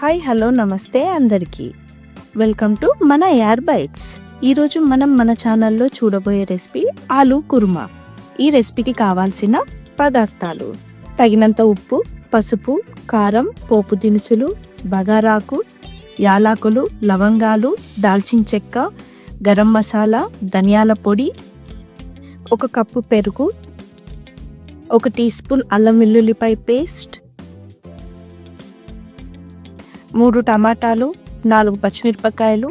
Hi hello నమస్తే అందరికీ. Welcome to మన ఎయిర్ బైట్స్. ఈరోజు మనం మన ఛానల్లో చూడబోయే రెసిపీ ఆలూ కుర్మా. ఈ రెసిపీకి కావాల్సిన పదార్థాలు: తగినంత ఉప్పు, పసుపు, కారం, పోపు దినుసులు, బగారాకు, యాలకులు, లవంగాలు, దాల్చిన చెక్క, గరం మసాలా, ధనియాల పొడి, 1 కప్పు పెరుగు, 1 టీ స్పూన్ అల్లం వెల్లుల్లిపాయ పేస్ట్, 3 టమాటాలు, 4 పచ్చిమిరపకాయలు,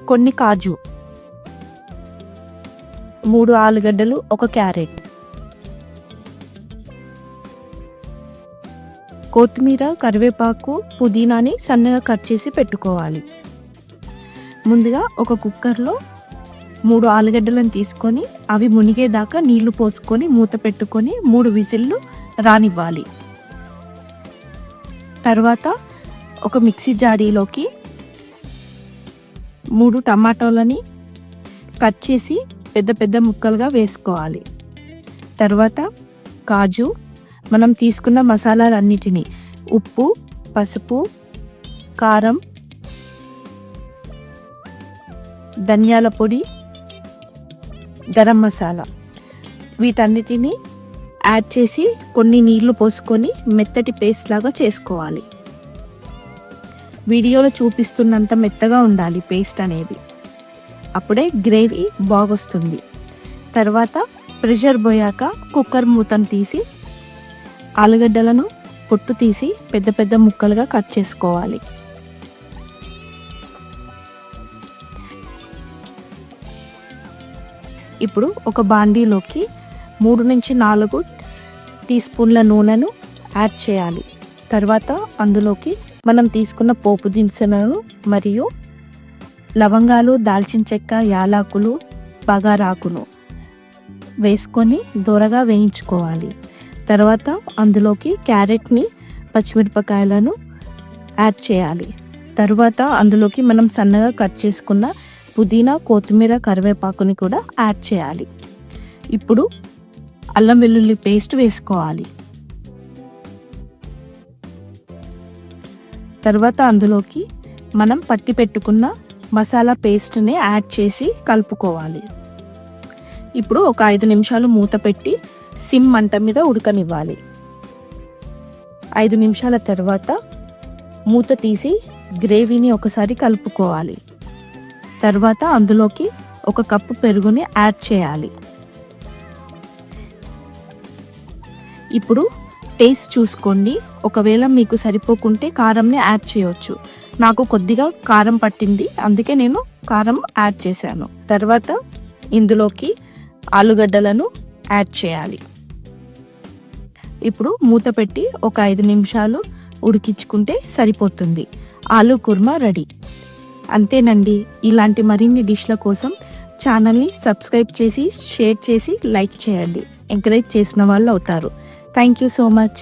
కొన్ని కాజు, 3 ఆలుగడ్డలు, 1 క్యారెట్, కొత్తిమీర, కరివేపాకు, పుదీనాని సన్నగా కట్ చేసి పెట్టుకోవాలి. ముందుగా ఒక కుక్కర్లో 3 ఆలుగడ్డలను తీసుకొని అవి మునిగేదాకా నీళ్లు పోసుకొని మూత పెట్టుకొని 3 విజిల్లు రానివ్వాలి. తర్వాత ఒక మిక్సీ జాడీలోకి 3 టమాటాలని కట్ చేసి పెద్ద పెద్ద ముక్కలుగా వేసుకోవాలి. తర్వాత కాజు, మనం తీసుకున్న మసాలాలన్నిటినీ ఉప్పు, పసుపు, కారం, ధనియాల పొడి, గరం మసాలా వీటన్నిటిని యాడ్ చేసి కొన్ని నీళ్లు పోసుకొని మెత్తటి పేస్ట్ లాగా చేసుకోవాలి. వీడియోలో చూపిస్తున్నంత మెత్తగా ఉండాలి పేస్ట్ అనేది, అప్పుడే గ్రేవీ బాగొస్తుంది. తర్వాత ప్రెషర్ పోయాక కుక్కర్ మూతను తీసి ఆలుగడ్డలను పొట్టు తీసి పెద్ద పెద్ద ముక్కలుగా కట్ చేసుకోవాలి. ఇప్పుడు ఒక బాండీలోకి 3 నుంచి 4 టీ స్పూన్ల నూనెను యాడ్ చేయాలి. తర్వాత అందులోకి మనం తీసుకున్న పోపు దినుసులను మరియు లవంగాలు, దాల్చిన చెక్క, యాలకులు, బగారాకును వేసుకొని దోరగా వేయించుకోవాలి. తర్వాత అందులోకి క్యారెట్ని, పచ్చిమిరపకాయలను యాడ్ చేయాలి. తర్వాత అందులోకి మనం సన్నగా కట్ చేసుకున్న పుదీనా, కొత్తిమీర, కరివేపాకుని కూడా యాడ్ చేయాలి. ఇప్పుడు అల్లం వెల్లుల్లి పేస్ట్ వేసుకోవాలి. తర్వాత అందులోకి మనం పట్టి పెట్టుకున్న మసాలా పేస్ట్ని యాడ్ చేసి కలుపుకోవాలి. ఇప్పుడు ఒక 5 నిమిషాలు మూత పెట్టి సిమ్ మంట మీద ఉడకనివ్వాలి. 5 నిమిషాల తర్వాత మూత తీసి గ్రేవీని ఒకసారి కలుపుకోవాలి. తర్వాత అందులోకి 1 కప్పు పెరుగుని యాడ్ చేయాలి. ఇప్పుడు టేస్ట్ చూసుకోండి, ఒకవేళ మీకు సరిపోకుంటే కారంని యాడ్ చేయవచ్చు. నాకు కొద్దిగా కారం పట్టింది, అందుకే నేను కారం యాడ్ చేశాను. తర్వాత ఇందులోకి ఆలుగడ్డలను యాడ్ చేయాలి. ఇప్పుడు మూత పెట్టి ఒక 5 నిమిషాలు ఉడికించుకుంటే సరిపోతుంది. ఆలూ కుర్మా రెడీ. అంతేనండి. ఇలాంటి మరిన్ని డిష్ల కోసం ఛానల్ని సబ్స్క్రైబ్ చేసి, షేర్ చేసి, లైక్ చేయండి. ఎంకరేజ్ చేసిన వాళ్ళు అవుతారు. Thank you so much.